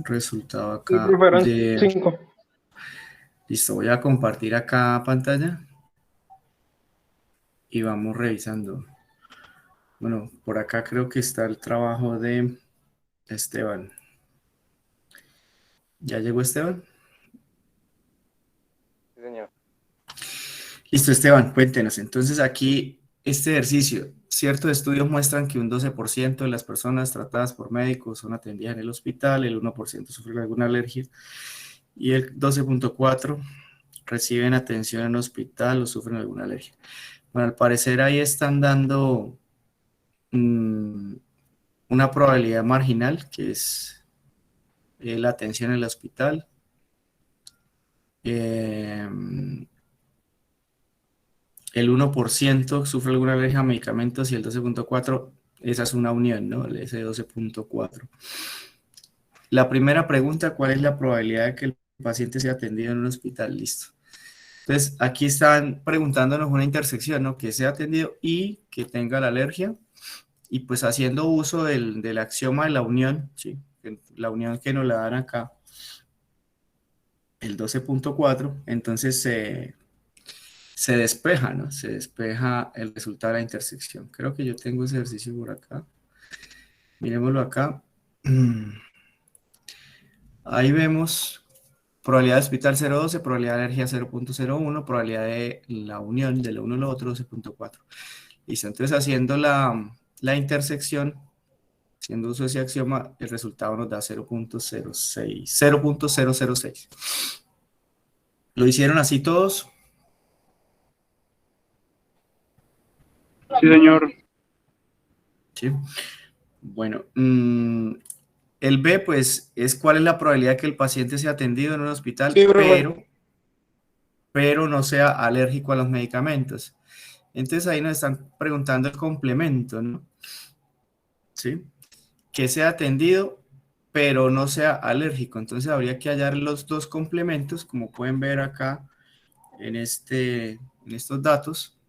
resultado Sí, acá profe, eran de... 5. Listo, voy a compartir acá pantalla y vamos revisando. Bueno, por acá creo que está el trabajo de Esteban. ¿Ya llegó Esteban? Sí, señor. Listo, Esteban, cuéntenos. Entonces aquí este ejercicio, ciertos estudios muestran que un 12% de las personas tratadas por médicos son atendidas en el hospital, el 1% sufre alguna alergia y el 12,4% reciben atención en hospital o sufren alguna alergia. Bueno, al parecer ahí están dando una probabilidad marginal, que es la atención en el hospital. El 1% sufre alguna alergia a medicamentos y el 12,4%, esa es una unión, ¿no? Ese 12,4%. La primera pregunta, ¿cuál es la probabilidad de que el paciente sea atendido en un hospital? Listo. Entonces, aquí están preguntándonos una intersección, ¿no? Que sea atendido y que tenga la alergia. Y pues haciendo uso del axioma de la unión, ¿sí? La unión que nos la dan acá, el 12,4, entonces se despeja, ¿no? Se despeja el resultado de la intersección. Creo que yo tengo ese ejercicio por acá. Miremoslo acá. Ahí vemos probabilidad de hospital 0,12, probabilidad de alergia 0,01, probabilidad de la unión de lo uno y lo otro 12,4. Listo, entonces haciendo la intersección, haciendo uso de ese axioma, el resultado nos da 0,06, 0,006. ¿Lo hicieron así todos? Sí, señor. Sí. Bueno, el B, pues, es cuál es la probabilidad de que el paciente sea atendido en un hospital, Sí, profe. pero no sea alérgico a los medicamentos. Entonces ahí nos están preguntando el complemento, ¿no? ¿Sí? Que sea atendido, pero no sea alérgico. Entonces habría que hallar los dos complementos, como pueden ver acá en estos datos.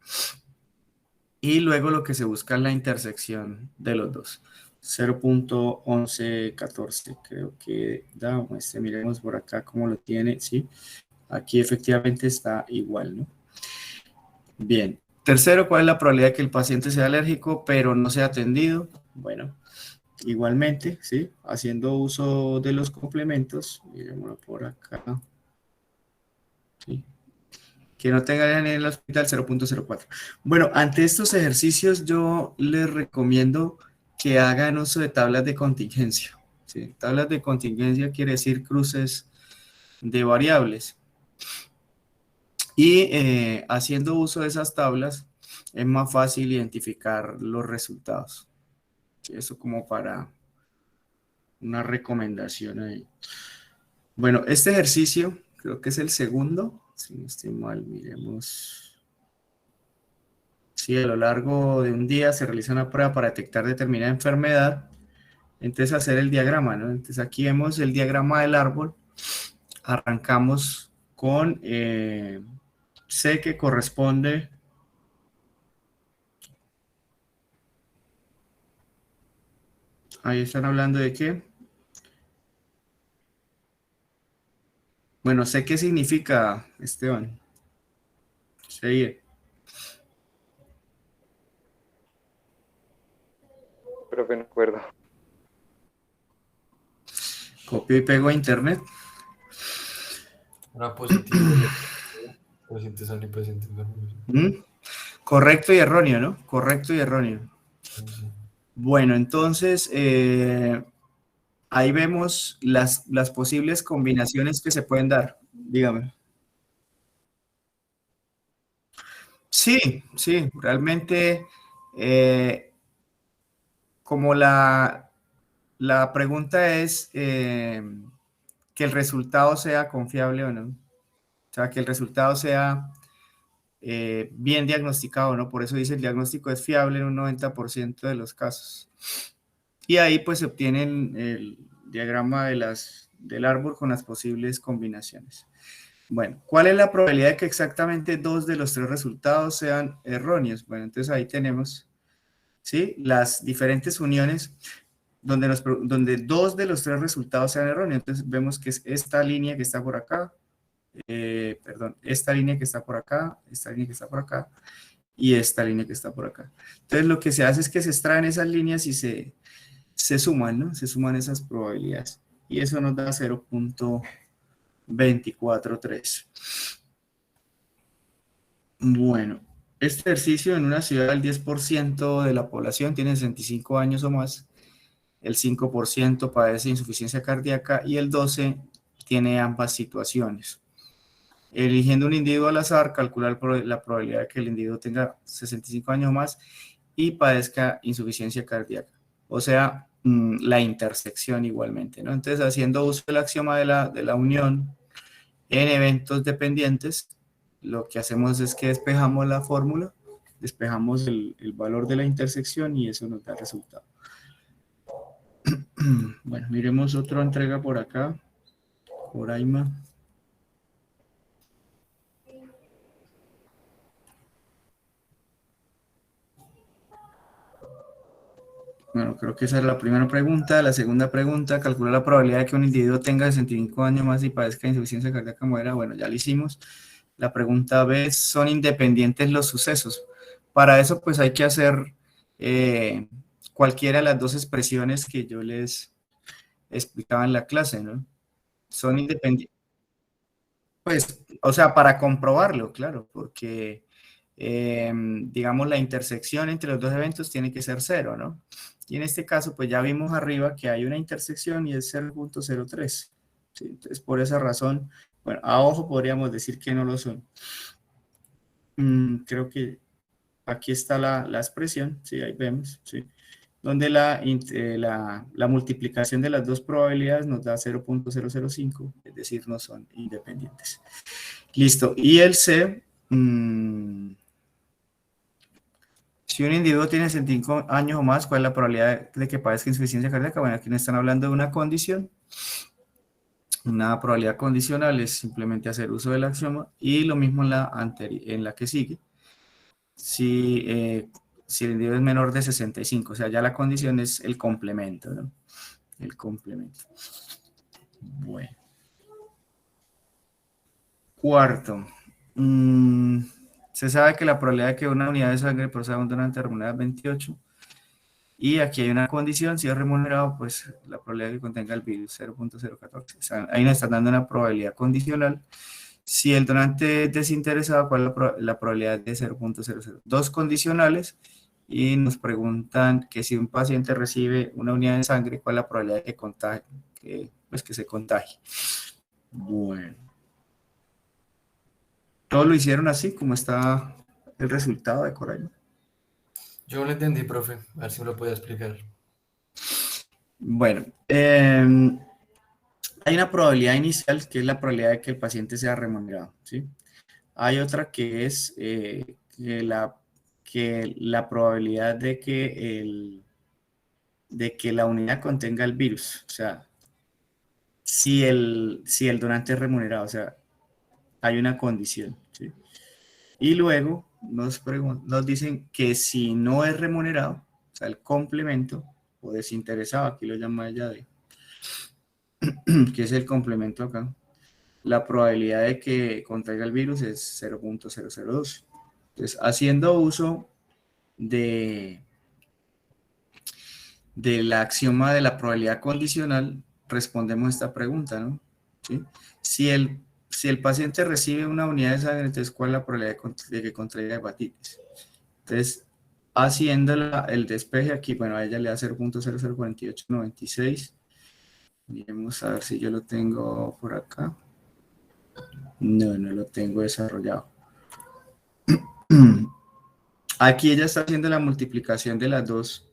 Y luego lo que se busca es la intersección de los dos. 0,1114 creo que da, miremos por acá cómo lo tiene, ¿sí? Aquí efectivamente está igual, ¿no? Bien. Tercero, ¿cuál es la probabilidad de que el paciente sea alérgico pero no sea atendido? Bueno, igualmente, ¿sí? Haciendo uso de los complementos, miremoslo por acá, ¿sí? Que no tenga en el hospital 0,04. Bueno, ante estos ejercicios yo les recomiendo que hagan uso de tablas de contingencia, ¿sí? Tablas de contingencia quiere decir cruces de variables. Y haciendo uso de esas tablas es más fácil identificar los resultados. ¿Sí? Eso como para una recomendación ahí. Bueno, este ejercicio creo que es el segundo, si no estoy mal, miremos. Si a lo largo de un día se realiza una prueba para detectar determinada enfermedad, entonces hacer el diagrama, ¿no? Entonces aquí vemos el diagrama del árbol, arrancamos con C que corresponde, ahí están hablando de qué. Bueno, sé qué significa, Esteban. Seguir. Profe, no acuerdo. Copio y pego a internet. Una positivo y presente sale presente. ¿Mm? Correcto y erróneo, ¿no? Correcto y erróneo. Sí. Bueno, entonces ahí vemos las posibles combinaciones que se pueden dar. Dígame. Sí, sí, realmente como la pregunta es que el resultado sea confiable o no. O sea, que el resultado sea bien diagnosticado, ¿no? Por eso dice el diagnóstico es fiable en un 90% de los casos. Y ahí pues se obtiene el diagrama del árbol con las posibles combinaciones. Bueno, ¿cuál es la probabilidad de que exactamente dos de los tres resultados sean erróneos? Bueno, entonces ahí tenemos, ¿sí? Las diferentes uniones. donde dos de los tres resultados sean erróneos. Entonces vemos que es esta línea que está por acá, perdón, esta línea que está por acá, esta línea que está por acá, y esta línea que está por acá. Entonces lo que se hace es que se extraen esas líneas y se suman, ¿no? Se suman esas probabilidades. Y eso nos da 0.243. Bueno, este ejercicio en una ciudad el 10% de la población tiene 65 años o más, el 5% padece insuficiencia cardíaca y el 12% tiene ambas situaciones. Eligiendo un individuo al azar, calcular la probabilidad de que el individuo tenga 65 años o más y padezca insuficiencia cardíaca. O sea, la intersección igualmente, ¿no? Entonces, haciendo uso del axioma de la unión en eventos dependientes, lo que hacemos es que despejamos la fórmula, despejamos el valor de la intersección y eso nos da el resultado. Bueno, miremos otra entrega por acá, por Aima. Bueno, creo que esa es la primera pregunta. La segunda pregunta, calcula la probabilidad de que un individuo tenga 65 años más y padezca insuficiencia cardíaca muera. Bueno, ya lo hicimos. La pregunta B, ¿son independientes los sucesos? Para eso, pues hay que hacer cualquiera de las dos expresiones que yo les explicaba en la clase, ¿no? Son independientes. Pues, o sea, para comprobarlo, claro, porque, digamos, la intersección entre los dos eventos tiene que ser cero, ¿no? Y en este caso, pues ya vimos arriba que hay una intersección y es 0.03. ¿Sí? Entonces, por esa razón, bueno, a ojo podríamos decir que no lo son. Creo que aquí está la expresión, sí, ahí vemos, sí, donde la multiplicación de las dos probabilidades nos da 0.005, es decir, no son independientes. Listo, y el C, si un individuo tiene 65 años o más, ¿cuál es la probabilidad de que padezca insuficiencia cardíaca? Bueno, aquí nos están hablando de una condición. Una probabilidad condicional es simplemente hacer uso del axioma y lo mismo en la que sigue. Si el individuo es menor de 65, o sea, ya la condición es el complemento, ¿no? El complemento. Bueno. Cuarto. Se sabe que la probabilidad de que una unidad de sangre proceda de un donante remunerado es 28. Y aquí hay una condición, si es remunerado, pues la probabilidad de que contenga el virus 0.014. O sea, ahí nos están dando una probabilidad condicional. Si el donante es desinteresado, ¿cuál es la probabilidad de 0.00? Dos condicionales y nos preguntan que si un paciente recibe una unidad de sangre, ¿cuál es la probabilidad de que contagie? Que se contagie. Bueno. Todos lo hicieron así, como está el resultado de Coraima. Yo lo entendí, profe. A ver si me lo puede explicar. Bueno, hay una probabilidad inicial que es la probabilidad de que el paciente sea remunerado, ¿sí? Hay otra que es que la probabilidad de que la unidad contenga el virus, o sea, si el donante es remunerado, o sea, hay una condición, ¿sí? Y luego nos dicen que si no es remunerado, o sea, el complemento o desinteresado, aquí lo llama ella que es el complemento acá, la probabilidad de que contraiga el virus es 0.002. Entonces, haciendo uso de, del axioma de la probabilidad condicional, respondemos esta pregunta, ¿no? ¿Sí? Si el paciente recibe una unidad de sangre, entonces, ¿cuál es la probabilidad de que contraiga hepatitis? Entonces, haciendo el despeje aquí, bueno, a ella le da 0.004896. Miremos a ver si yo lo tengo por acá. No, no lo tengo desarrollado. Aquí ella está haciendo la multiplicación de las dos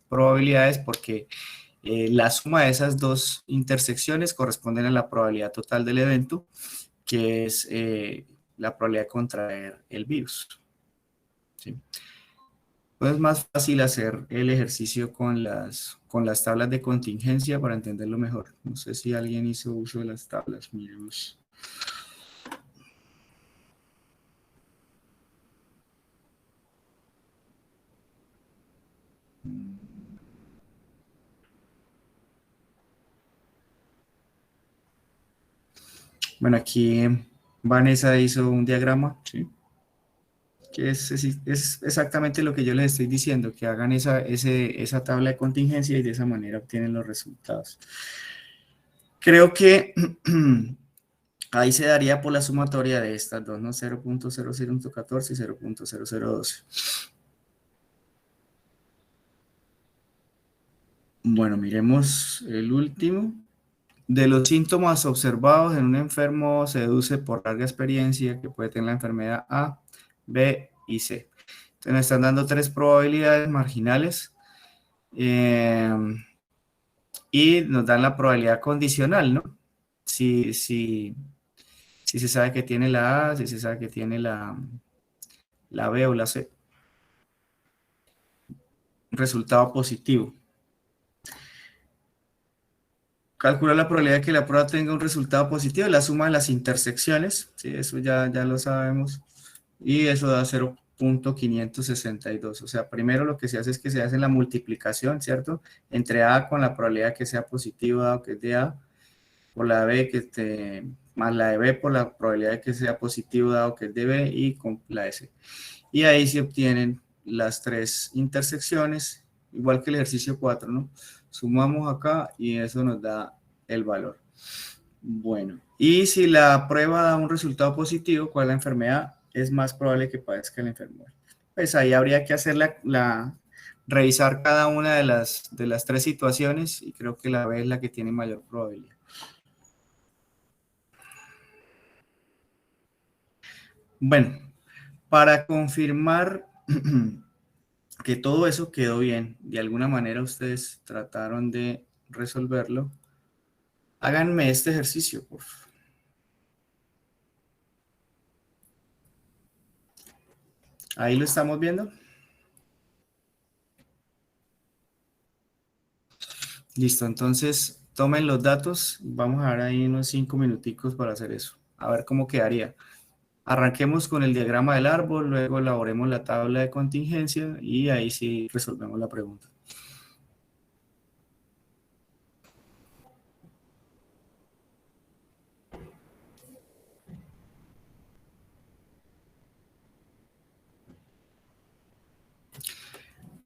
probabilidades porque la suma de esas dos intersecciones corresponden a la probabilidad total del evento, que es la probabilidad de contraer el virus. ¿Sí? Entonces es más fácil hacer el ejercicio con las tablas de contingencia para entenderlo mejor. No sé si alguien hizo uso de las tablas. Miremos. Bueno, aquí Vanessa hizo un diagrama, ¿sí? Que es exactamente lo que yo les estoy diciendo, que hagan esa tabla de contingencia y de esa manera obtienen los resultados. Creo que ahí se daría por la sumatoria de estas dos, ¿no? 0.00114 y 0.0012. Bueno, miremos el último. De los síntomas observados en un enfermo se deduce por larga experiencia que puede tener la enfermedad A, B y C. Entonces nos están dando tres probabilidades marginales y nos dan la probabilidad condicional, ¿no? Si se sabe que tiene la A, si se sabe que tiene la B o la C. Resultado positivo. Calcula la probabilidad de que la prueba tenga un resultado positivo, la suma de las intersecciones, ¿sí? Eso ya lo sabemos, y eso da 0.562. O sea, primero lo que se hace es que se hace la multiplicación, ¿cierto? Entre A con la probabilidad de que sea positivo dado que es de A, por la B más la de B por la probabilidad de que sea positivo dado que es de B y con la de C. Y ahí se obtienen las tres intersecciones, igual que el ejercicio 4, ¿no? Sumamos acá y eso nos da el valor. Bueno, y si la prueba da un resultado positivo, ¿cuál es la enfermedad? Es más probable que padezca la enfermedad. Pues ahí habría que hacer revisar cada una de las tres situaciones y creo que la B es la que tiene mayor probabilidad. Bueno, para confirmar que todo eso quedó bien, de alguna manera ustedes trataron de resolverlo, háganme este ejercicio, por favor. Ahí lo estamos viendo. Listo, entonces tomen los datos, vamos a dar ahí unos 5 minuticos para hacer eso, a ver cómo quedaría. Arranquemos con el diagrama del árbol, luego elaboremos la tabla de contingencia y ahí sí resolvemos la pregunta.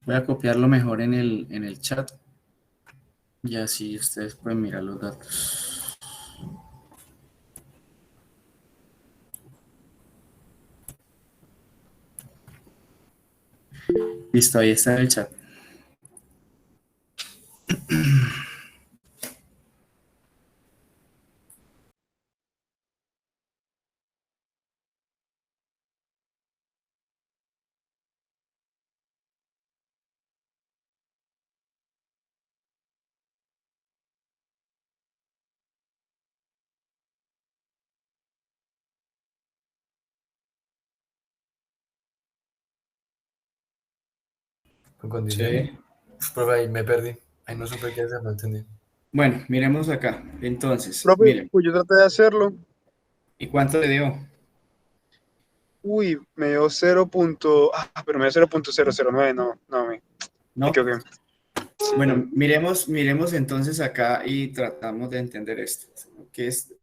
Voy a copiarlo mejor en el chat y así ustedes pueden mirar los datos. Listo, ahí está en el chat. Con condiciones. Sí. Profe, ahí me perdí. Ahí no supe qué hacer, no entendí. Bueno, miremos acá. Entonces, Profe, miren. pues yo traté de hacerlo. ¿Y cuánto le dio? Uy, me dio pero me dio 0.009, me ¿No? equivoqué. Bueno, miremos entonces acá y tratamos de entender esto. Que es,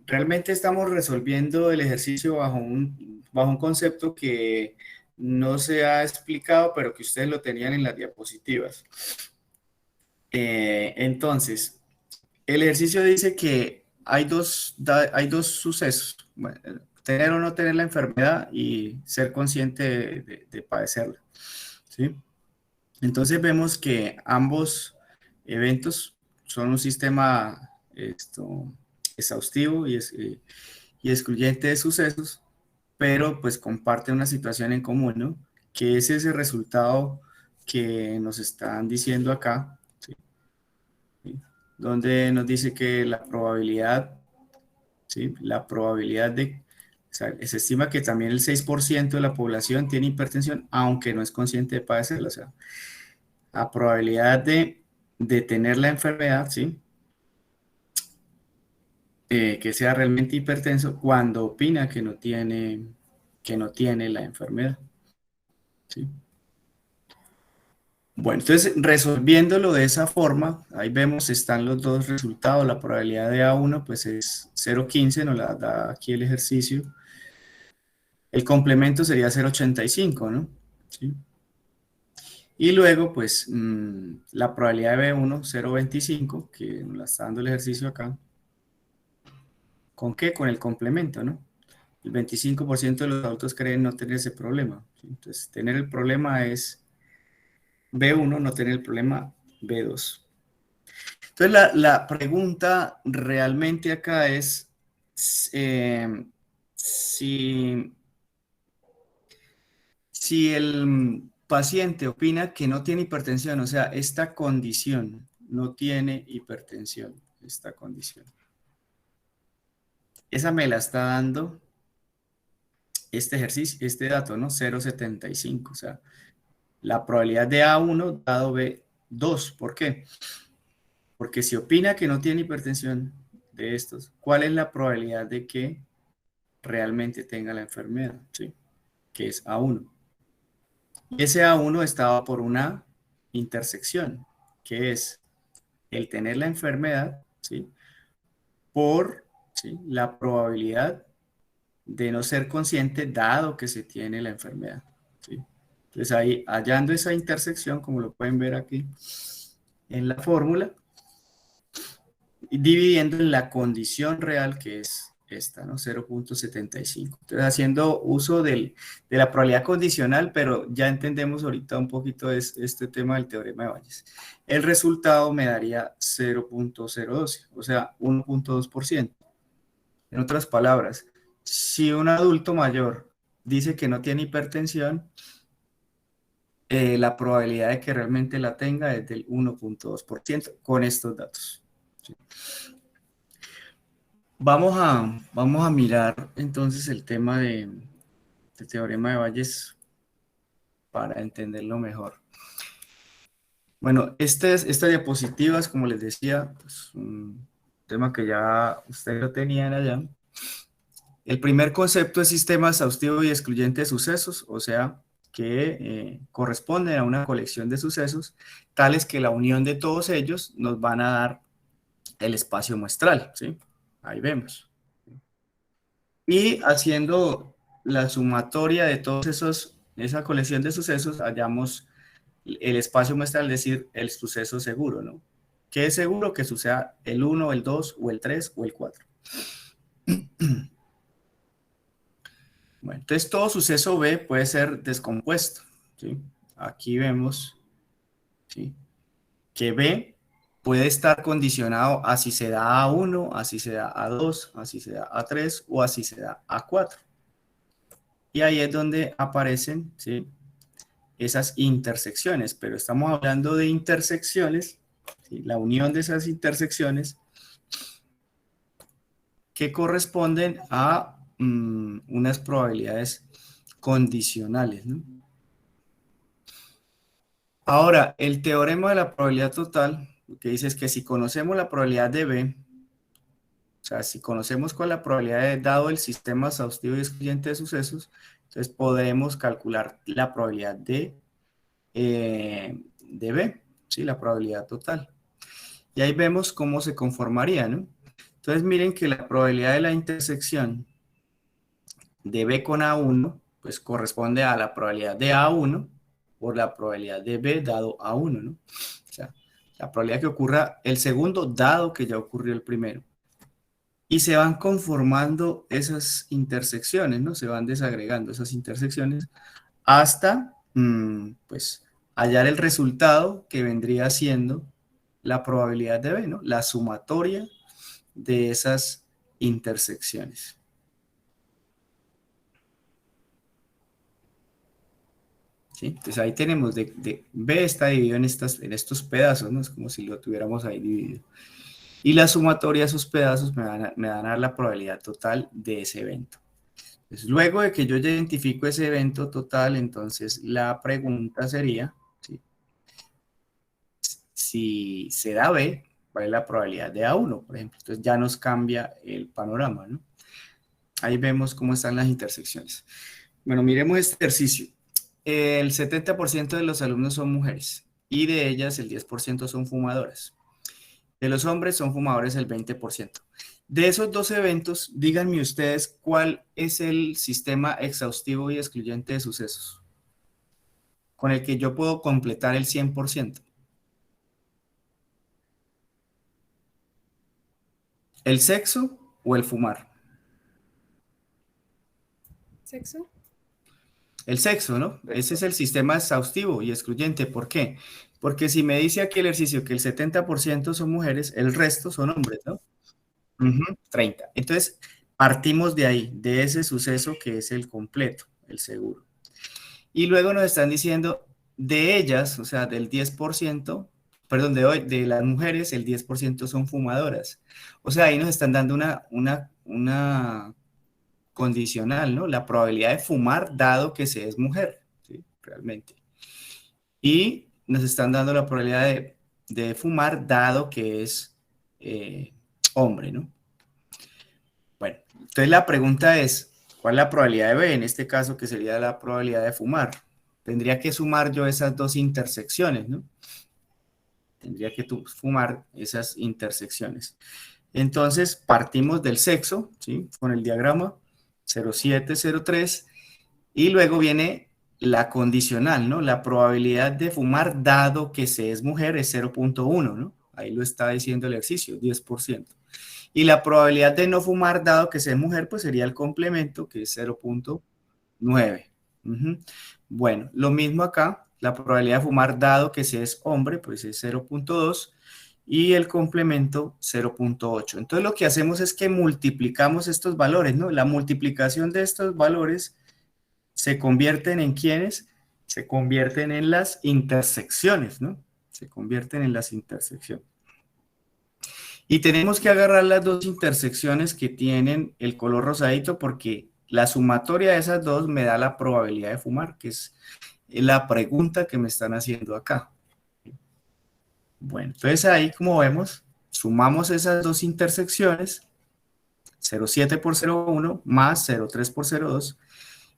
realmente estamos resolviendo el ejercicio bajo un concepto que no se ha explicado, pero que ustedes lo tenían en las diapositivas. Entonces, el ejercicio dice que hay dos sucesos. Bueno, tener o no tener la enfermedad y ser consciente de padecerla. ¿Sí? Entonces vemos que ambos eventos son un sistema exhaustivo y excluyente de sucesos, pero pues comparten una situación en común, ¿no? Que es ese resultado que nos están diciendo acá, ¿sí? Donde nos dice que la probabilidad, ¿sí? La probabilidad o sea, se estima que también el 6% de la población tiene hipertensión, aunque no es consciente de padecerla, o sea, la probabilidad de tener la enfermedad, ¿sí? Que sea realmente hipertenso cuando opina que no tiene la enfermedad, ¿sí? Bueno, entonces resolviéndolo de esa forma, ahí vemos, están los dos resultados. La probabilidad de A1 pues es 0,15, nos la da aquí el ejercicio. El complemento sería 0,85, ¿no? ¿Sí? Y luego, pues, la probabilidad de B1, 0,25, que nos la está dando el ejercicio acá. ¿Con qué? Con el complemento, ¿no? El 25% de los adultos creen no tener ese problema, ¿sí? Entonces, tener el problema es B1, no tener el problema B2. Entonces, la pregunta realmente acá es si el paciente opina que no tiene hipertensión, o sea, esta condición no tiene hipertensión, esta condición. Esa me la está dando este ejercicio, este dato, ¿no? 0,75, o sea, la probabilidad de A1 dado B2. ¿Por qué? Porque si opina que no tiene hipertensión de estos, ¿cuál es la probabilidad de que realmente tenga la enfermedad? ¿Sí? Que es A1. Y ese A1 estaba por una intersección, que es el tener la enfermedad, ¿sí? Por, ¿sí?, la probabilidad de no ser consciente dado que se tiene la enfermedad, ¿sí? Entonces ahí, hallando esa intersección, como lo pueden ver aquí en la fórmula, y dividiendo en la condición real, que es esta, ¿no? 0,75. Entonces, haciendo uso de la probabilidad condicional, pero ya entendemos ahorita un poquito este tema del teorema de Bayes. El resultado me daría 0,012, o sea, 1,2%. En otras palabras, si un adulto mayor dice que no tiene hipertensión, la probabilidad de que realmente la tenga es del 1,2% con estos datos, ¿sí? Vamos a mirar entonces el tema del teorema de Bayes para entenderlo mejor. Bueno, estas diapositivas, como les decía, pues un tema que ya ustedes lo tenían allá. El primer concepto es sistema exhaustivo y excluyente de sucesos, o sea, que corresponden a una colección de sucesos, tales que la unión de todos ellos nos van a dar el espacio muestral, ¿sí? Ahí vemos. Y haciendo la sumatoria de todos esa colección de sucesos, hallamos el espacio muestral, es decir, el suceso seguro, ¿no? ¿Qué es seguro? Que suceda el 1, el 2, o el 3, o el 4. Bueno, entonces todo suceso B puede ser descompuesto, ¿sí? Aquí vemos, ¿sí?, que B puede estar condicionado a si se da A1, a si se da A2, a si se da A3 o a si se da A4. Y ahí es donde aparecen, ¿sí?, esas intersecciones, pero estamos hablando de intersecciones, ¿sí?, la unión de esas intersecciones que corresponden a unas probabilidades condicionales, ¿no? Ahora, el teorema de la probabilidad total, lo que dice es que si conocemos la probabilidad de B, o sea, si conocemos cuál es la probabilidad de, dado el sistema exhaustivo y excluyente de sucesos, entonces podemos calcular la probabilidad de B, ¿sí?, la probabilidad total. Y ahí vemos cómo se conformaría, ¿no? Entonces miren que la probabilidad de la intersección de B con A1, pues corresponde a la probabilidad de A1 por la probabilidad de B dado A1, ¿no? O sea, la probabilidad que ocurra el segundo dado que ya ocurrió el primero. Y se van conformando esas intersecciones, ¿no? Se van desagregando esas intersecciones hasta, pues, hallar el resultado que vendría siendo la probabilidad de B, ¿no? La sumatoria de esas intersecciones. ¿Sí? Entonces ahí tenemos, B está dividido en estos pedazos, ¿no? Es como si lo tuviéramos ahí dividido. Y la sumatoria de esos pedazos me van a dar la probabilidad total de ese evento. Entonces, luego de que yo ya identifico ese evento total, entonces la pregunta sería, ¿sí?, si se da B, ¿cuál es la probabilidad de A1, por ejemplo? Entonces ya nos cambia el panorama, ¿no? Ahí vemos cómo están las intersecciones. Bueno, miremos este ejercicio. El 70% de los alumnos son mujeres. y de ellas el 10% son fumadoras. De los hombres son fumadores el 20%. De esos dos eventos, díganme ustedes cuál es el sistema exhaustivo y excluyente de sucesos con el que yo puedo completar el 100%. ¿El sexo o el fumar? ¿Sexo? El sexo, ¿no? Ese es el sistema exhaustivo y excluyente. ¿Por qué? Porque si me dice aquí el ejercicio que el 70% son mujeres, el resto son hombres, ¿no? 30. Entonces, partimos de ahí, de ese suceso que es el completo, el seguro. Y luego nos están diciendo, de ellas, o sea, del 10%, perdón, de las mujeres, el 10% son fumadoras. O sea, ahí nos están dando una condicional, ¿no? La probabilidad de fumar dado que se es mujer, ¿sí? Realmente. Y nos están dando la probabilidad de fumar dado que es hombre, ¿no? Bueno, entonces la pregunta es, ¿cuál es la probabilidad de B? En este caso, que sería la probabilidad de fumar. Tendría que sumar yo esas dos intersecciones, ¿no? Tendría que sumar esas intersecciones. Entonces, partimos del sexo, ¿sí? Con el diagrama 0703, y luego viene la condicional, ¿no? La probabilidad de fumar dado que se es mujer es 0.1, ¿no? Ahí lo está diciendo el ejercicio, 10%. Y la probabilidad de no fumar dado que se es mujer, pues sería el complemento, que es 0.9. Bueno, lo mismo acá, la probabilidad de fumar dado que se es hombre, pues es 0.2 y el complemento 0.8. Entonces lo que hacemos es que multiplicamos estos valores, ¿no? La multiplicación de estos valores se convierten en ¿quiénes? Se convierten en las intersecciones, ¿no? Se convierten en las intersecciones. Y tenemos que agarrar las dos intersecciones que tienen el color rosadito porque la sumatoria de esas dos me da la probabilidad de fumar, que es la pregunta que me están haciendo acá. Bueno, entonces ahí como vemos, sumamos esas dos intersecciones, 0,7 por 0,1 más 0,3 por 0,2,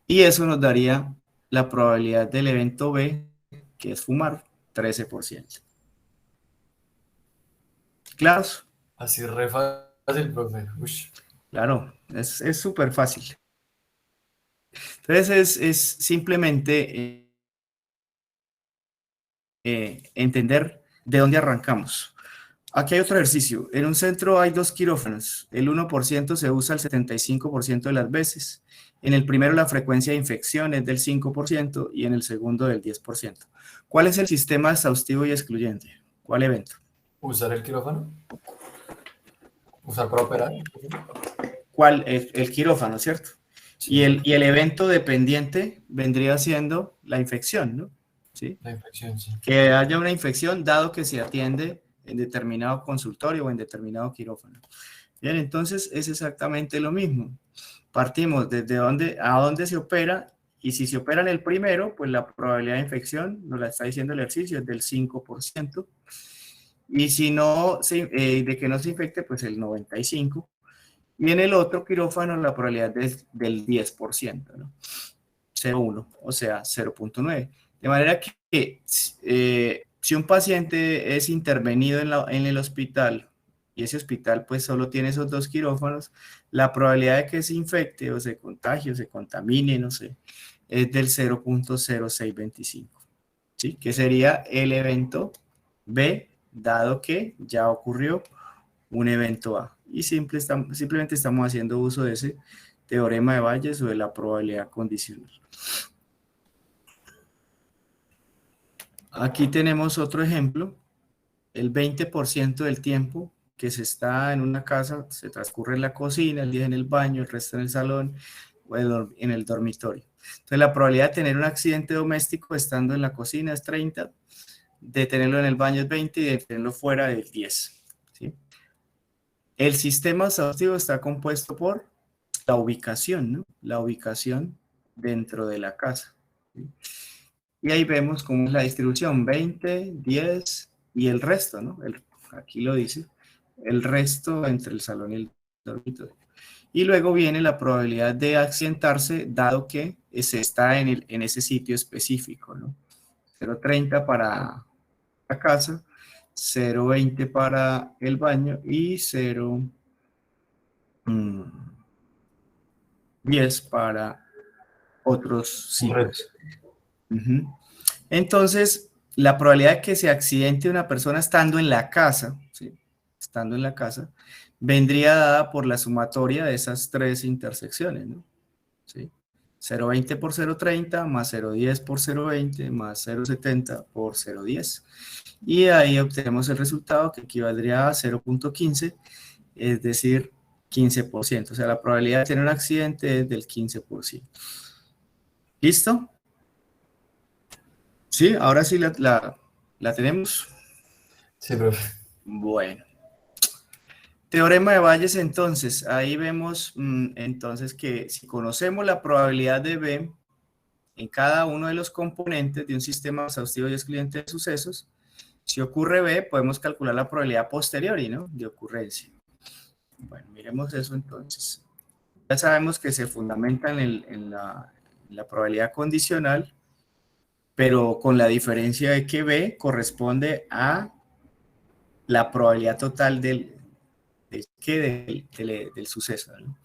y eso nos daría la probabilidad del evento B, que es fumar, 13%. ¿Claros? Así re fácil, profe. Ush. Claro, es súper fácil. Entonces es simplemente entender de dónde arrancamos. Aquí hay otro ejercicio. En un centro hay dos quirófanos. El 1% se usa el 75% de las veces. En el primero la frecuencia de infección es del 5% y en el segundo del 10%. ¿Cuál es el sistema exhaustivo y excluyente? ¿Cuál evento? ¿Usar el quirófano? ¿Usar para operar? ¿Cuál? El quirófano, ¿cierto? Sí, Y el evento dependiente vendría siendo la infección, ¿no? ¿Sí? la infección, sí. Que haya una infección dado que se atiende en determinado consultorio o en determinado quirófano. Bien, entonces es exactamente lo mismo. Partimos desde a dónde se opera, y si se opera en el primero, pues la probabilidad de infección, nos la está diciendo el ejercicio, es del 5%. Y si no, de que no se infecte, pues el 95%. Y en el otro quirófano la probabilidad es del 10%, ¿no? 0,1, o sea, 0.9. De manera que si un paciente es intervenido en el hospital y ese hospital pues solo tiene esos dos quirófanos, la probabilidad de que se infecte o se contagie o se contamine, no sé, es del 0.0625, ¿sí? Que sería el evento B, dado que ya ocurrió un evento A. Y simplemente estamos haciendo uso de ese teorema de Bayes o de la probabilidad condicional. Aquí tenemos otro ejemplo. El 20% del tiempo que se está en una casa se transcurre en la cocina, el día en el baño, el resto en el salón o en el dormitorio. Entonces la probabilidad de tener un accidente doméstico estando en la cocina es 30, de tenerlo en el baño es 20 y de tenerlo fuera es 10. ¿Sí? El sistema exhaustivo está compuesto por la ubicación, ¿no? La ubicación dentro de la casa. ¿Sí? Y ahí vemos cómo es la distribución, 20, 10 y el resto, ¿no? Aquí lo dice, el resto entre el salón y el dormitorio. Y luego viene la probabilidad de accidentarse, dado que se está en ese sitio específico, ¿no? 0,30 la casa, 0,20 para el baño y 0,10 para otros Correcto. sitios. Entonces, la probabilidad de que se accidente una persona estando en la casa, ¿sí? Estando en la casa, vendría dada por la sumatoria de esas tres intersecciones, ¿no? ¿Sí? 0,20 por 0,30 más 0,10 por 0,20 más 0,70 por 0,10. Y ahí obtenemos el resultado que equivaldría a 0,15, es decir, 15%. O sea, la probabilidad de tener un accidente es del 15%. ¿Listo? Sí, ahora sí la tenemos. Sí, profe. Bueno. Teorema de Bayes, entonces, ahí vemos entonces que si conocemos la probabilidad de B en cada uno de los componentes de un sistema exhaustivo y excluyente de sucesos, si ocurre B, podemos calcular la probabilidad posteriori, ¿no? De ocurrencia. Bueno, miremos eso entonces. Ya sabemos que se fundamenta en la probabilidad condicional, pero con la diferencia de que B corresponde a la probabilidad total del suceso, ¿no?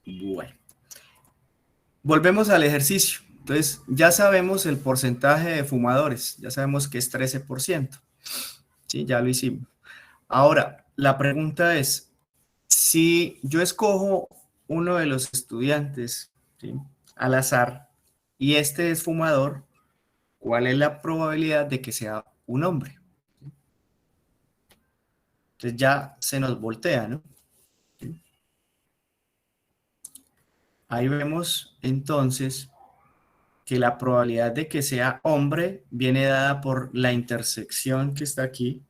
Bueno, volvemos al ejercicio. Entonces, ya sabemos el porcentaje de fumadores, ya sabemos que es 13%. Sí, ya lo hicimos. Ahora, la pregunta es, si yo escojo uno de los estudiantes, ¿sí?, al azar, y este es fumador, ¿cuál es la probabilidad de que sea un hombre? Entonces ya se nos voltea, ¿no? Ahí vemos entonces que la probabilidad de que sea hombre viene dada por la intersección que está aquí,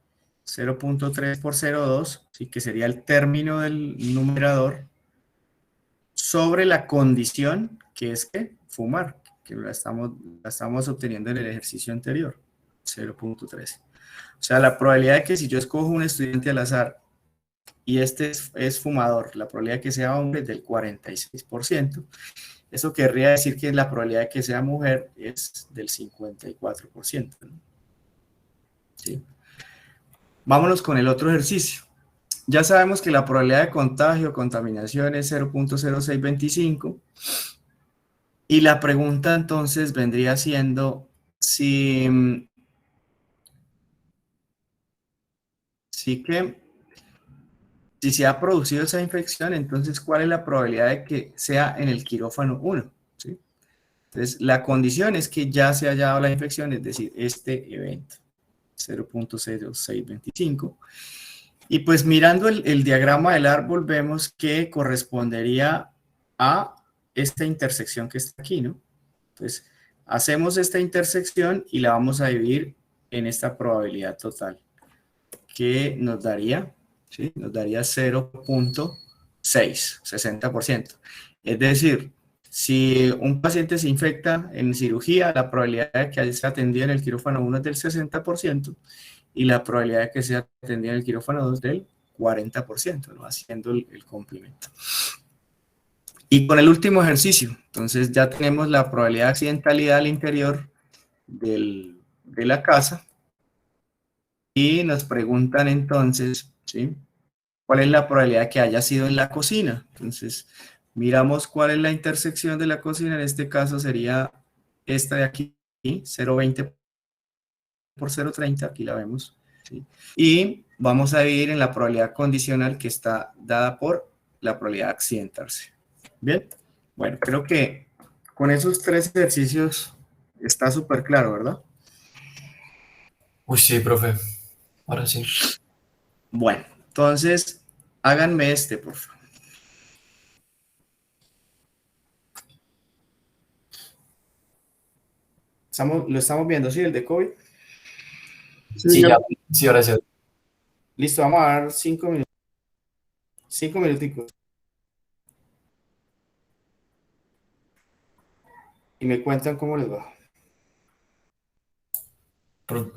0,3 por 0,2, ¿sí?, que sería el término del numerador, sobre la condición que es que fumar, que la estamos obteniendo en el ejercicio anterior, 0,13. O sea, la probabilidad de que si yo escojo un estudiante al azar y este es fumador, la probabilidad de que sea hombre es del 46%. Eso querría decir que la probabilidad de que sea mujer es del 54%, ¿no? ¿Sí? Vámonos con el otro ejercicio. Ya sabemos que la probabilidad de contagio o contaminación es 0,0625. Y la pregunta entonces vendría siendo si se ha producido esa infección, entonces ¿cuál es la probabilidad de que sea en el quirófano 1? ¿Sí? Entonces, la condición es que ya se haya dado la infección, es decir, este evento, 0,0625. Y pues mirando el diagrama del árbol, vemos que correspondería a esta intersección que está aquí, ¿no? Entonces, hacemos esta intersección y la vamos a dividir en esta probabilidad total, que nos daría, ¿sí?, nos daría 0,6, 60%. Es decir, si un paciente se infecta en cirugía, la probabilidad de que sea atendido en el quirófano 1 es del 60% y la probabilidad de que sea atendido en el quirófano 2 es del 40%, ¿no?, haciendo el complemento. Y con el último ejercicio, entonces ya tenemos la probabilidad de accidentalidad al interior de la casa y nos preguntan entonces, ¿sí?, ¿cuál es la probabilidad de que haya sido en la cocina? Entonces, miramos cuál es la intersección de la cocina, en este caso sería esta de aquí, 0,20 por 0,30, aquí la vemos, ¿sí? Y vamos a dividir en la probabilidad condicional que está dada por la probabilidad de accidentarse. Bien, bueno, creo que con esos tres ejercicios está súper claro, ¿verdad? Uy, sí, profe. Ahora sí. Bueno, entonces háganme este, por favor. Lo estamos viendo, ¿sí? El de COVID. Sí, Sí, señor. ya. Sí, ahora sí. Listo, vamos a dar 5 minutos. 5 minuticos. Y me cuentan cómo les va. Pro-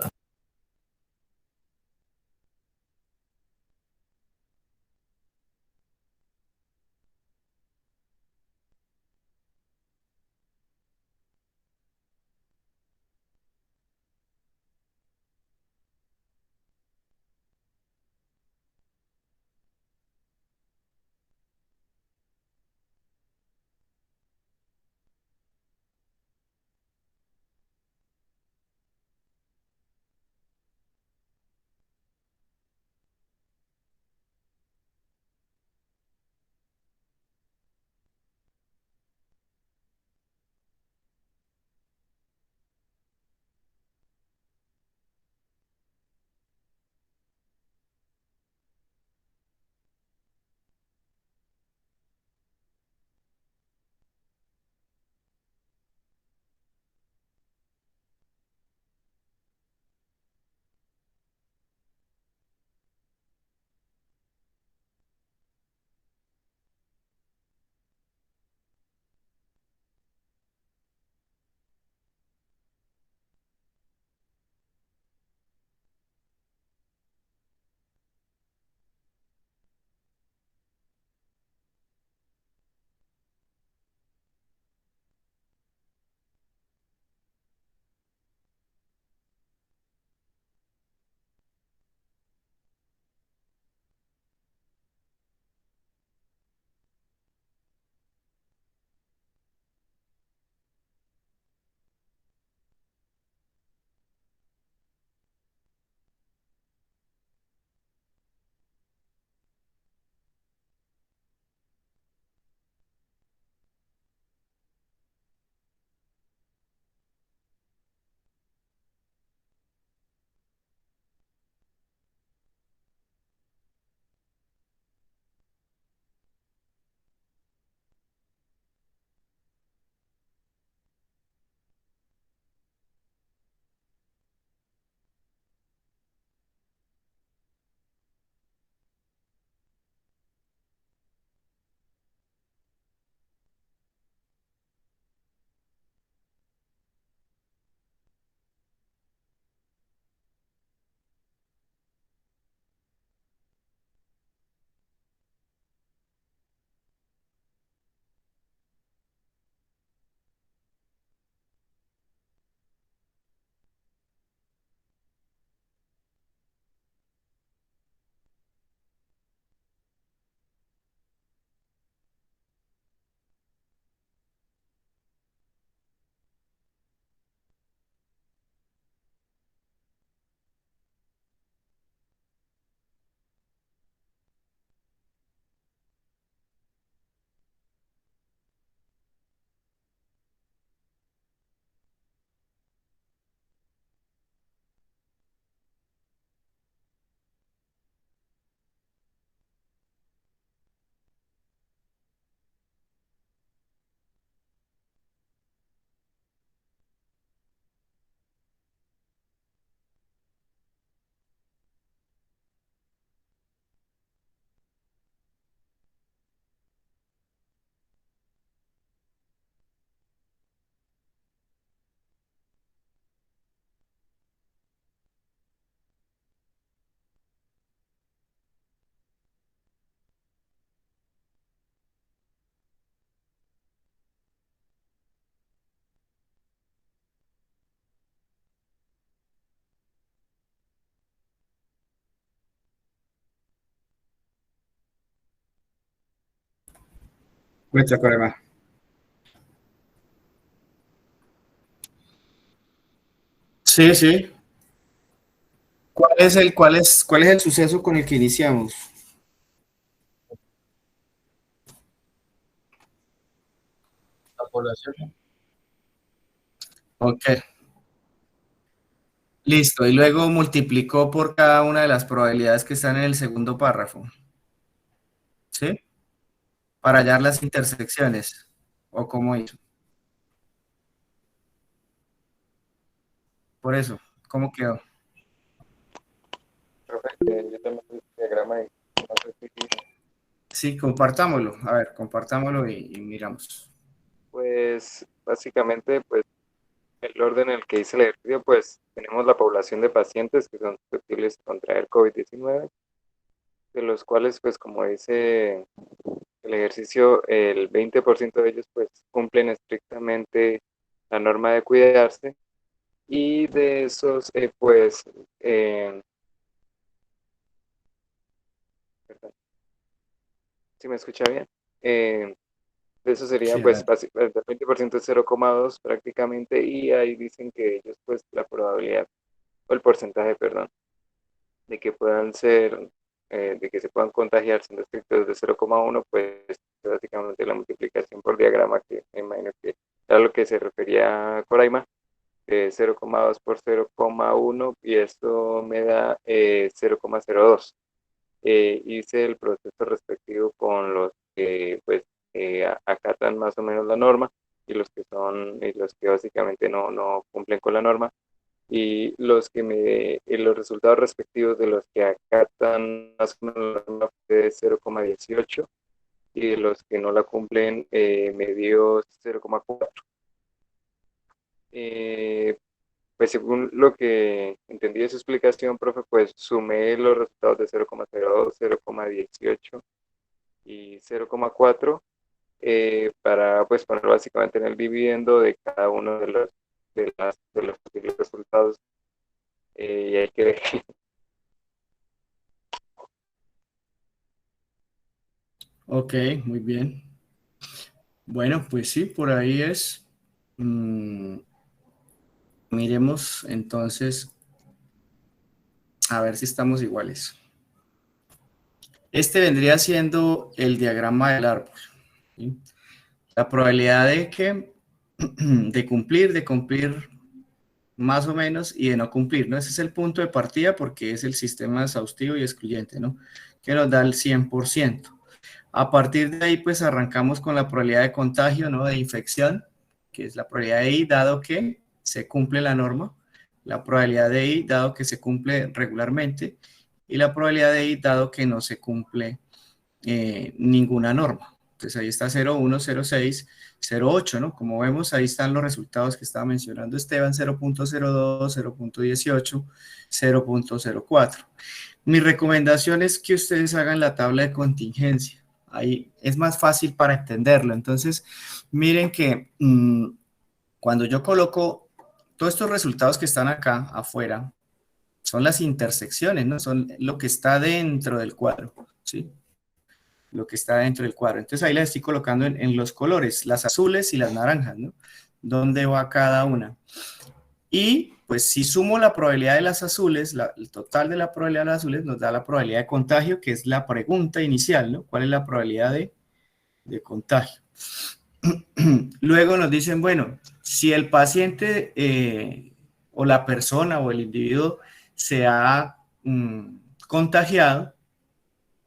Mucha problema. Sí, sí. ¿Cuál es el suceso con el que iniciamos? La población. Ok, listo. Y luego multiplicó por cada una de las probabilidades que están en el segundo párrafo, ¿sí? Para hallar las intersecciones. ¿O cómo hizo? Por eso, ¿cómo quedó? Profe, yo también puse el diagrama y no sé si, Sí, compartámoslo. A ver, compartámoslo y miramos. pues básicamente, pues el orden en el que hice el ejercicio, pues tenemos la población de pacientes que son susceptibles de contraer COVID-19, de los cuales, pues como dice el ejercicio, el 20% de ellos pues cumplen estrictamente la norma de cuidarse y de esos, eh, perdón, ¿sí me escucha bien? De eso sería Sí, a pues ver. el 20% es 0,2 prácticamente y ahí dicen que ellos pues la probabilidad o el porcentaje, perdón, de que puedan ser, de que se puedan contagiar siendo estrictos de 0,1 pues básicamente la multiplicación por diagrama que me imagino que era lo que se refería Coraima, de 0,2 por 0,1 y esto me da 0,02. Hice el proceso respectivo con los que pues acatan más o menos la norma y los que básicamente no cumplen con la norma y los resultados respectivos de los que acatan más o menos la norma fue de 0,18 y de los que no la cumplen me dio 0,4. Eh, pues según lo que entendí de su explicación, profe, pues sumé los resultados de 0,02, 0,18 y 0,4 para pues poner básicamente en el dividendo de cada uno de los posibles resultados y hay que Ok, muy bien. Bueno, pues sí, por ahí es. Mm, miremos entonces a ver si estamos iguales. Este vendría siendo el diagrama del árbol, ¿sí? La probabilidad de que de cumplir más o menos y de no cumplir, ¿no? Ese es el punto de partida porque es el sistema exhaustivo y excluyente, ¿no? Que nos da el 100%. A partir de ahí, pues arrancamos con la probabilidad de contagio, ¿no? De infección, que es la probabilidad de I, dado que se cumple la norma, la probabilidad de I, dado que se cumple regularmente, y la probabilidad de I, dado que no se cumple ninguna norma. Entonces ahí está 0,1, 0,6, 0,8, ¿no? Como vemos, ahí están los resultados que estaba mencionando Esteban, 0,02, 0,18, 0,04. Mi recomendación es que ustedes hagan la tabla de contingencia. Ahí es más fácil para entenderlo. Entonces, miren que cuando yo coloco todos estos resultados que están acá afuera, son las intersecciones, ¿no? Son lo que está dentro del cuadro, ¿sí? Lo que está dentro del cuadro. Entonces ahí las estoy colocando en los colores, las azules y las naranjas, ¿no? ¿Dónde va cada una? Y pues si sumo la probabilidad de las azules, el total de la probabilidad de las azules nos da la probabilidad de contagio, que es la pregunta inicial, ¿no? ¿Cuál es la probabilidad de contagio? Luego nos dicen, bueno, si el paciente o la persona o el individuo se ha contagiado,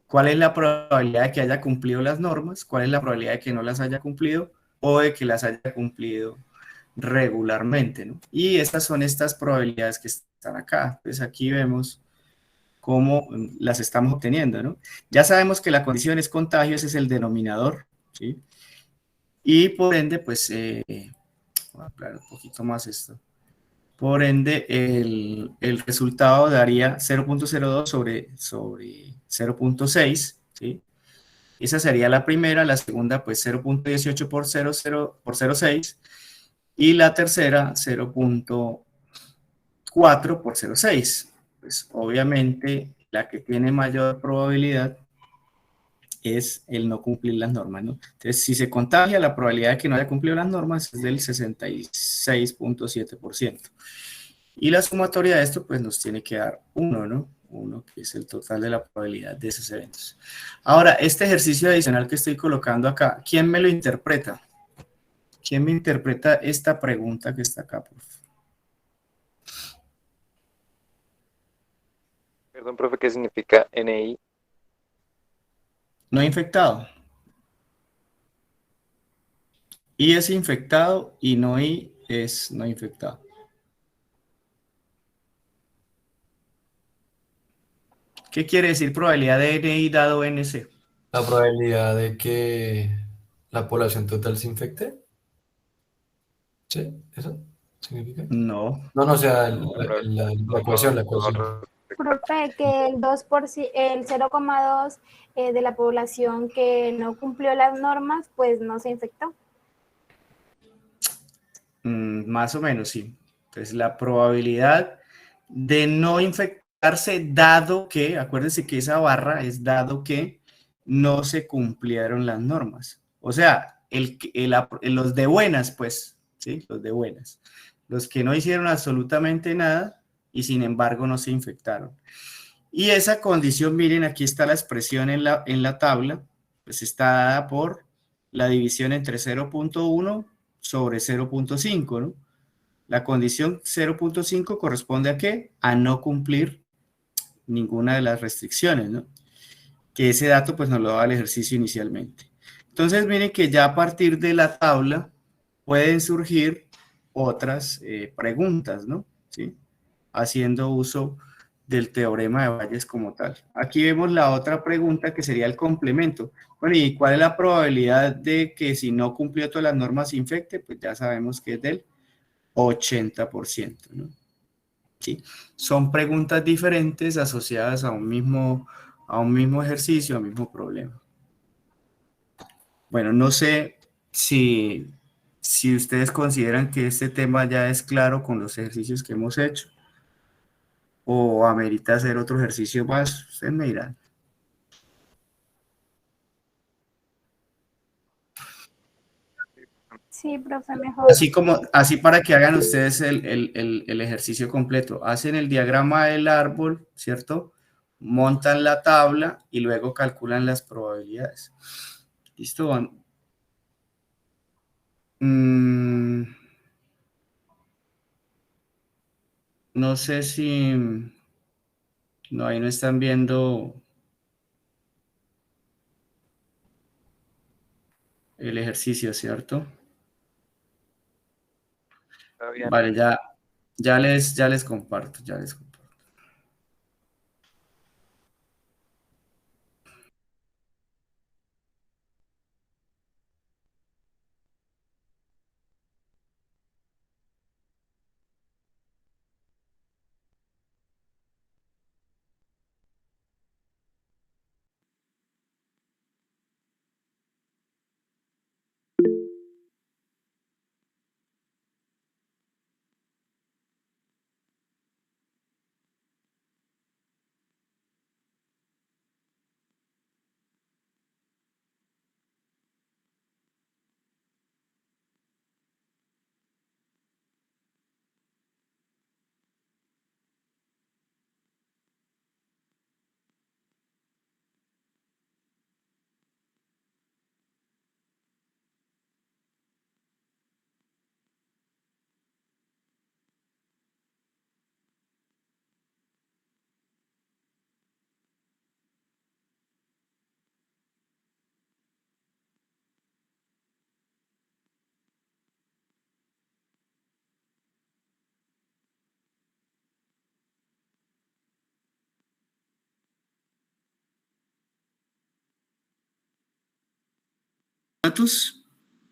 ¿cuál es la probabilidad de que haya cumplido las normas? ¿Cuál es la probabilidad de que no las haya cumplido o de que las haya cumplido regularmente, ¿no? Y estas probabilidades que están acá. Entonces aquí vemos cómo las estamos obteniendo, ¿no? Ya sabemos que la condición es contagio, ese es el denominador, ¿sí? Y por ende, pues, voy a aclarar un poquito más esto. Por ende, el resultado daría 0,02 sobre 0,6, ¿sí? Esa sería la primera, la segunda pues 0,18 por 0,6 y la tercera 0,4 por 0,6. Pues obviamente la que tiene mayor probabilidad es el no cumplir las normas, ¿no? Entonces, si se contagia, la probabilidad de que no haya cumplido las normas es del 66.7%. Y la sumatoria de esto, pues nos tiene que dar 1, ¿no? 1, que es el total de la probabilidad de esos eventos. Ahora, este ejercicio adicional que estoy colocando acá, ¿quién me lo interpreta? ¿Quién me interpreta esta pregunta que está acá, por favor? Perdón, profe, ¿qué significa NI? No infectado. I es infectado y no I es no infectado. ¿Qué quiere decir probabilidad de NI dado NC? La probabilidad de que la población total se infecte. ¿Sí? ¿Eso significa? No. No, no, o sea, La probabilidad la ecuación, la ecuación. Profe, que el 2%, el 0,2 de la población que no cumplió las normas, pues no se infectó. Más o menos, sí. Entonces, la probabilidad de no infectarse dado que, acuérdense que esa barra es dado que no se cumplieron las normas. O sea, los de buenas, pues, ¿sí? Los de buenas. Los que no hicieron absolutamente nada y sin embargo no se infectaron. Y esa condición, miren, aquí está la expresión en la tabla, pues está dada por la división entre 0.1 sobre 0.5, ¿no? La condición 0.5 corresponde a qué? A no cumplir ninguna de las restricciones, ¿no? Que ese dato pues nos lo da el ejercicio inicialmente. Entonces miren que ya a partir de la tabla pueden surgir otras preguntas, ¿no? ¿Sí? Haciendo uso del teorema de Bayes como tal. Aquí vemos la otra pregunta que sería el complemento. Bueno, ¿y cuál es la probabilidad de que si no cumplió todas las normas se infecte? Pues ya sabemos que es del 80%, ¿no? ¿Sí? Son preguntas diferentes asociadas a un mismo ejercicio, a un mismo problema. Bueno, no sé si ustedes consideran que este tema ya es claro con los ejercicios que hemos hecho o amerita hacer otro ejercicio más, ustedes me dirán. Sí, profe, mejor. Así para que hagan ustedes el ejercicio completo. Hacen el diagrama del árbol, ¿cierto? Montan la tabla y luego calculan las probabilidades. ¿Listo? No sé si... No, ahí no están viendo el ejercicio, ¿cierto? Todavía no. Vale, ya les comparto, ya les comparto. Datos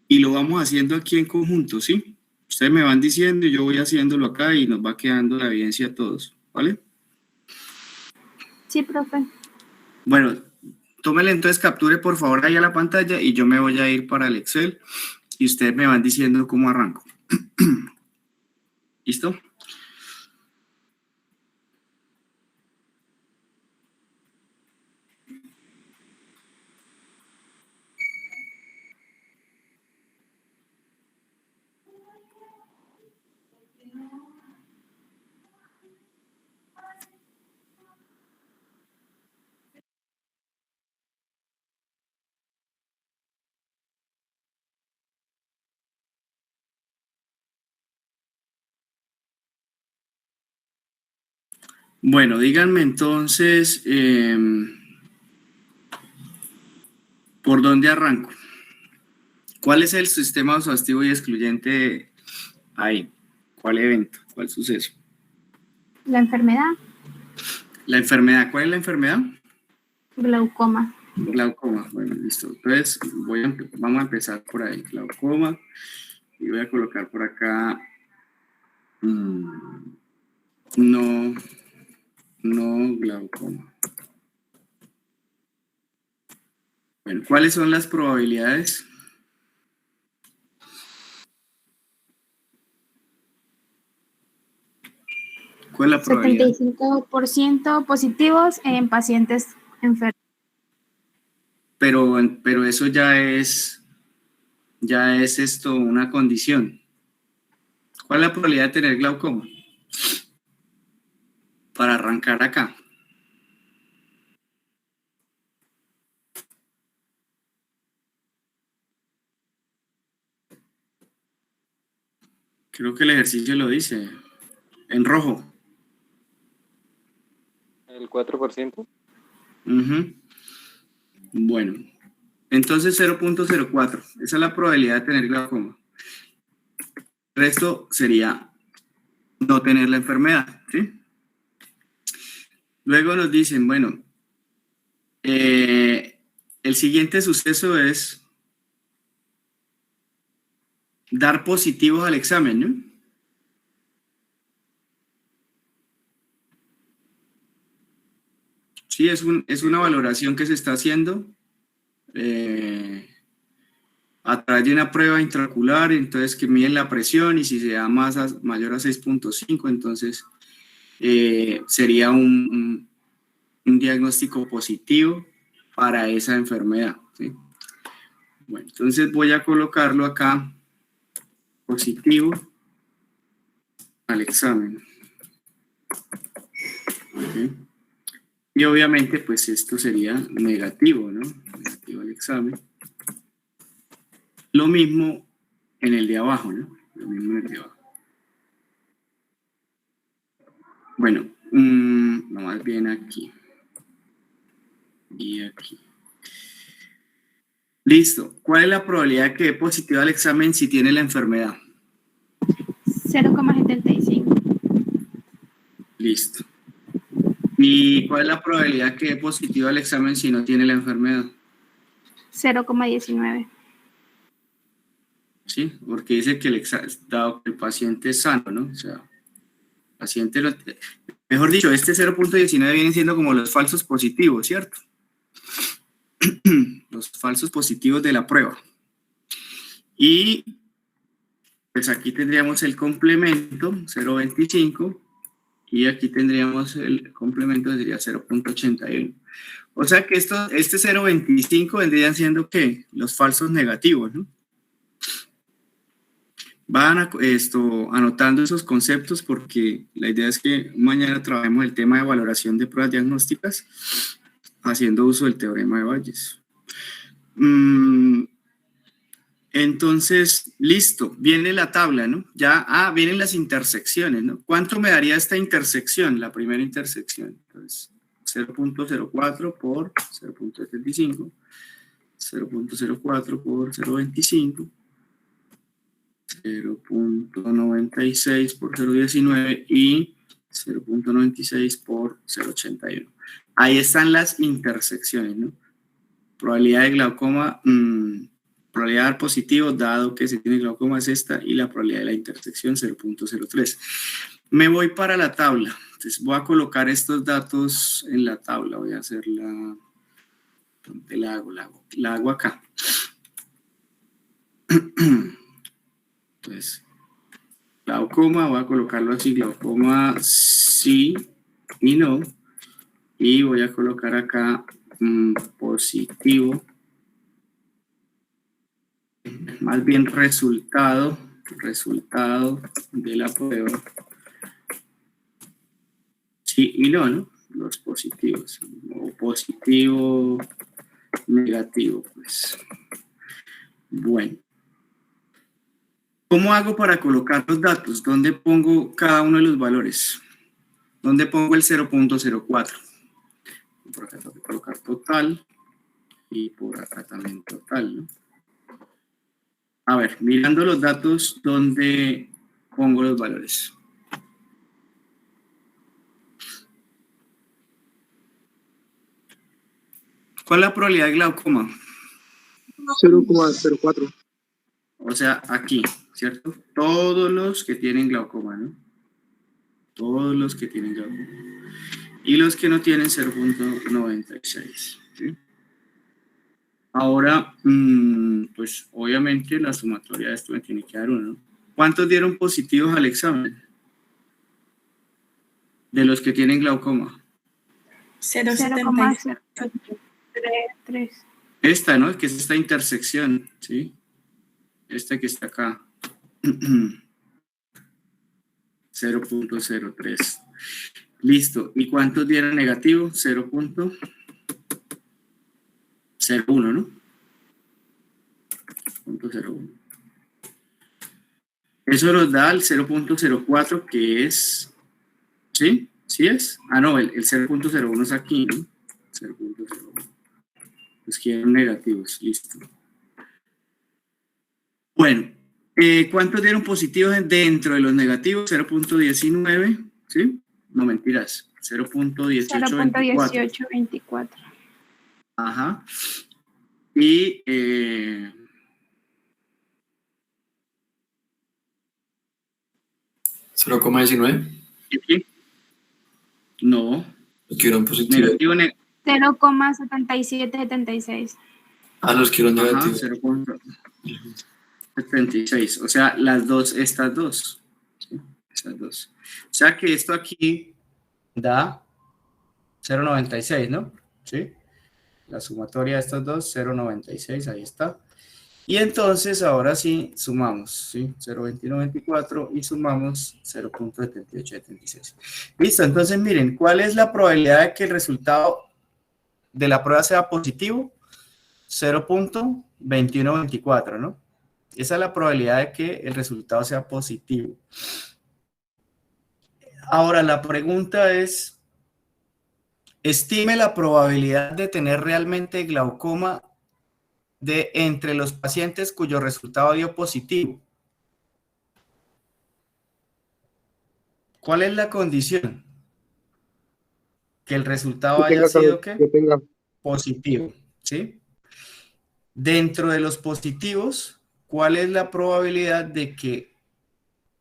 y lo vamos haciendo aquí en conjunto, ¿sí? Ustedes me van diciendo y yo voy haciéndolo acá y nos va quedando la evidencia a todos, ¿vale? Sí, profe. Bueno, tómele entonces, capture por favor ahí a la pantalla y yo me voy a ir para el Excel y ustedes me van diciendo cómo arranco. ¿Listo? Bueno, díganme entonces, ¿por dónde arranco? ¿Cuál es el sistema exhaustivo y excluyente ahí? ¿Cuál evento? ¿Cuál suceso? La enfermedad, La enfermedad. ¿Cuál es la enfermedad? glaucoma. Glaucoma. Bueno, listo. Entonces, vamos a empezar por ahí. Glaucoma. Y voy a colocar por acá. No glaucoma. Bueno, ¿cuáles son las probabilidades? ¿Cuál es la probabilidad? 75% positivos en pacientes enfermos. Pero eso ya es esto una condición. ¿Cuál es la probabilidad de tener glaucoma? Para arrancar acá. Creo que el ejercicio lo dice. En rojo. ¿El 4%? Bueno, entonces 0.04. Esa es la probabilidad de tener glaucoma. El resto sería no tener la enfermedad, ¿sí? Luego nos dicen, bueno, el siguiente suceso es dar positivos al examen, ¿no? Sí, es una valoración que se está haciendo a través de una prueba intraocular, entonces que miden la presión y si se da mayor a 6.5, entonces sería un diagnóstico positivo para esa enfermedad, ¿sí? Bueno, entonces voy a colocarlo acá, positivo al examen. ¿Okay? Y obviamente, pues esto sería negativo, ¿no? Negativo al examen. Lo mismo en el de abajo, ¿no? Lo mismo en el de abajo. Bueno, no, más bien aquí. Y aquí. Listo. ¿Cuál es la probabilidad de que dé positivo al examen si tiene la enfermedad? 0,75. Listo. ¿Y cuál es la probabilidad que dé positivo al examen si no tiene la enfermedad? 0,19. Sí, porque dice que dado que el paciente es sano, ¿no? O sea, el paciente, mejor dicho, este 0.19 viene siendo como los falsos positivos, ¿cierto? Los falsos positivos de la prueba. Y pues aquí tendríamos el complemento, 0.25, y aquí tendríamos el complemento, sería 0.81. O sea que este 0.25 vendrían siendo, ¿qué? Los falsos negativos, ¿no? Van anotando esos conceptos porque la idea es que mañana trabajemos el tema de valoración de pruebas diagnósticas haciendo uso del teorema de Bayes. Entonces, listo, viene la tabla, ¿no? Ya, vienen las intersecciones, ¿no? ¿Cuánto me daría esta intersección, la primera intersección? Entonces, 0.04 por 0.75, 0.04 por 0.25, 0.96 por 0.19 y 0.96 por 0.81. Ahí están las intersecciones, ¿no? Probabilidad de glaucoma, probabilidad de dar positivo, dado que se tiene glaucoma es esta, y la probabilidad de la intersección 0.03. Me voy para la tabla. Entonces voy a colocar estos datos en la tabla. Voy a hacer ¿dónde la hago? La hago acá. Entonces, glaucoma, voy a colocarlo así, glaucoma sí y no, y voy a colocar acá positivo, más bien resultado de la prueba, sí y no, ¿no? Los positivos, o positivo, negativo, pues. Bueno. ¿Cómo hago para colocar los datos? ¿Dónde pongo cada uno de los valores? ¿Dónde pongo el 0.04? Por acá tengo que colocar total y por acá también total, ¿no? A ver, mirando los datos, ¿dónde pongo los valores? ¿Cuál es la probabilidad de glaucoma? 0,04. O sea, aquí, ¿cierto? Todos los que tienen glaucoma, ¿no? Todos los que tienen glaucoma. Y los que no tienen 0.96, ¿sí? Ahora, pues obviamente la sumatoria de esto me tiene que dar 1, ¿no? ¿Cuántos dieron positivos al examen? De los que tienen glaucoma. 0,033. Esta, ¿no? Que es esta intersección, ¿sí? Esta que está acá. 0.03. Listo. ¿Y cuántos dieron negativo? 0.01, ¿no? 0.01. Eso nos da el 0.04, que es... ¿Sí? ¿Sí es? Ah, no, el 0.01 es aquí, ¿no? 0.01. Pues quieren negativos, listo. Bueno, ¿cuántos dieron positivos dentro de los negativos? 0.19, ¿sí? No, mentiras. 0.1824. 0.1824. Ajá. Y... 0,19. ¿Aquí? No. Los que eran positivos. Negativo, 0,7776. Los que eran ajá, negativos. 0.76. O sea, las dos, estas dos. ¿Sí? Estas dos. O sea que esto aquí da 0.96, ¿no? ¿Sí? La sumatoria de estos dos, 0.96, ahí está. Y entonces ahora sí sumamos, ¿sí? 0.2124 y sumamos 0.7876. Listo, entonces miren, ¿cuál es la probabilidad de que el resultado de la prueba sea positivo? 0.2124, ¿no? Esa es la probabilidad de que el resultado sea positivo. Ahora la pregunta es, estime la probabilidad de tener realmente glaucoma de entre los pacientes cuyo resultado dio positivo. ¿Cuál es la condición? Que el resultado haya sido ¿qué? Que tenga. Positivo, ¿sí? Dentro de los positivos, ¿cuál es la probabilidad de que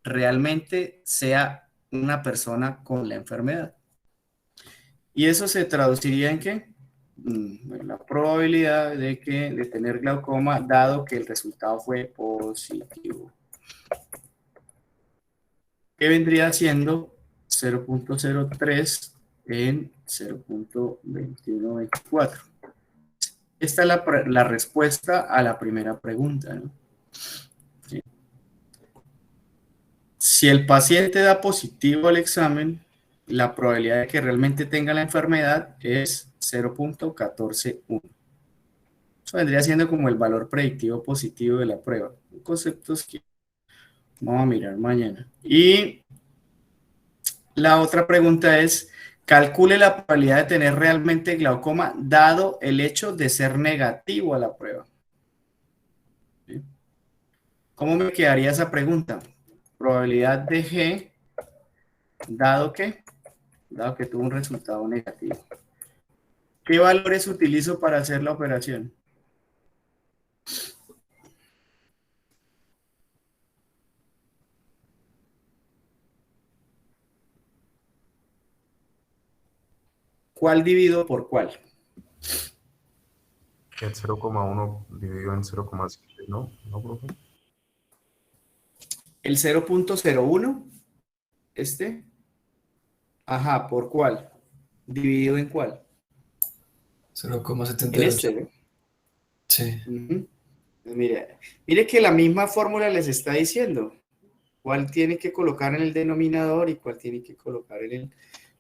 realmente sea una persona con la enfermedad? Y eso se traduciría en ¿qué? Bueno, la probabilidad de tener glaucoma dado que el resultado fue positivo. ¿Qué vendría siendo 0.03 en 0.2124? Esta es la respuesta a la primera pregunta, ¿no? ¿Sí? Si el paciente da positivo al examen, la probabilidad de que realmente tenga la enfermedad es 0.141. Eso vendría siendo como el valor predictivo positivo de la prueba. Conceptos que vamos a mirar mañana. Y la otra pregunta es, calcule la probabilidad de tener realmente glaucoma dado el hecho de ser negativo a la prueba. ¿Sí? ¿Cómo me quedaría esa pregunta? Probabilidad de G dado que tuvo un resultado negativo. ¿Qué valores utilizo para hacer la operación? ¿Cuál divido por cuál? El 0,1 dividido en 0,7, ¿no? ¿No, profe? El 0.01, este. Ajá, ¿por cuál? ¿Dividido en cuál? 0,78. En este, ¿no? Sí. Mire que la misma fórmula les está diciendo cuál tiene que colocar en el denominador y cuál tiene que colocar en el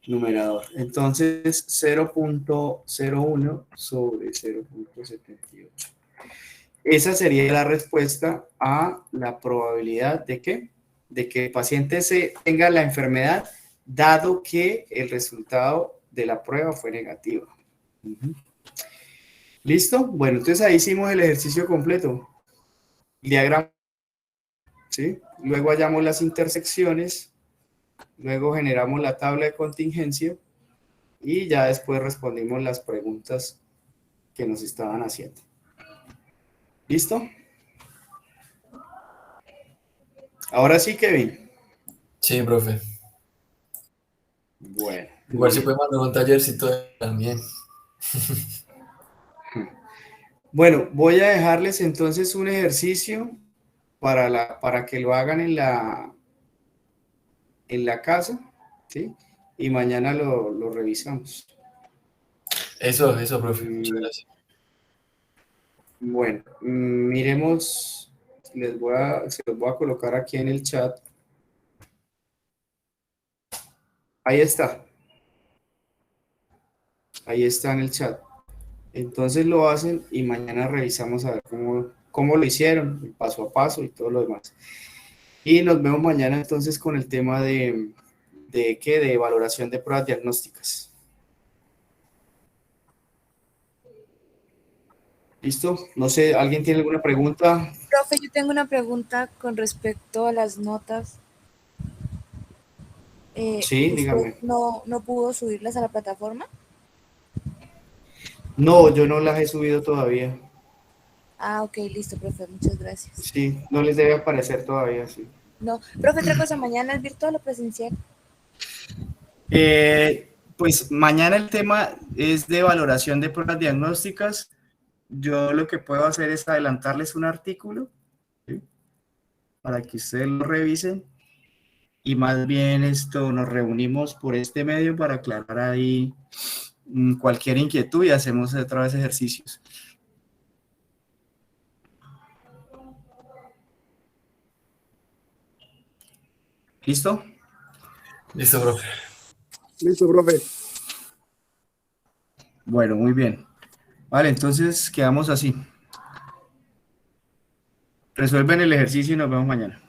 numerador. Entonces, 0.01 sobre 0.78. Esa sería la respuesta a la probabilidad de que el paciente tenga la enfermedad dado que el resultado de la prueba fue negativo. ¿Listo? Bueno, entonces ahí hicimos el ejercicio completo. Diagrama, ¿sí? Luego hallamos las intersecciones, luego generamos la tabla de contingencia y ya después respondimos las preguntas que nos estaban haciendo. ¿Listo? Ahora sí, Kevin. Sí, profe. Bueno, Igual muy se bien. puede mandar un tallercito también. Bueno, voy a dejarles entonces un ejercicio para que lo hagan en la casa, ¿sí? Y mañana lo revisamos. Eso, profe. Muchas Mm, gracias. Bueno, miremos, se los voy a colocar aquí en el chat. Ahí está en el chat. Entonces lo hacen y mañana revisamos a ver cómo lo hicieron, el paso a paso y todo lo demás. Y nos vemos mañana entonces con el tema de valoración de pruebas diagnósticas. ¿Listo? No sé, ¿alguien tiene alguna pregunta? Profe, yo tengo una pregunta con respecto a las notas. Sí, ¿Usted dígame. no pudo subirlas a la plataforma? No, yo no las he subido todavía. Ah, ok, listo, profe, muchas gracias. Sí, no les debe aparecer todavía, sí. No, profe, otra cosa, ¿mañana es virtual o presencial? Pues mañana el tema es de valoración de pruebas diagnósticas. Yo lo que puedo hacer es adelantarles un artículo, ¿sí? Para que ustedes lo revisen y más bien nos reunimos por este medio para aclarar ahí cualquier inquietud y hacemos otra vez ejercicios. ¿Listo? Listo, profe. Listo, profe. Bueno, muy bien. Vale, entonces quedamos así. Resuelven el ejercicio y nos vemos mañana.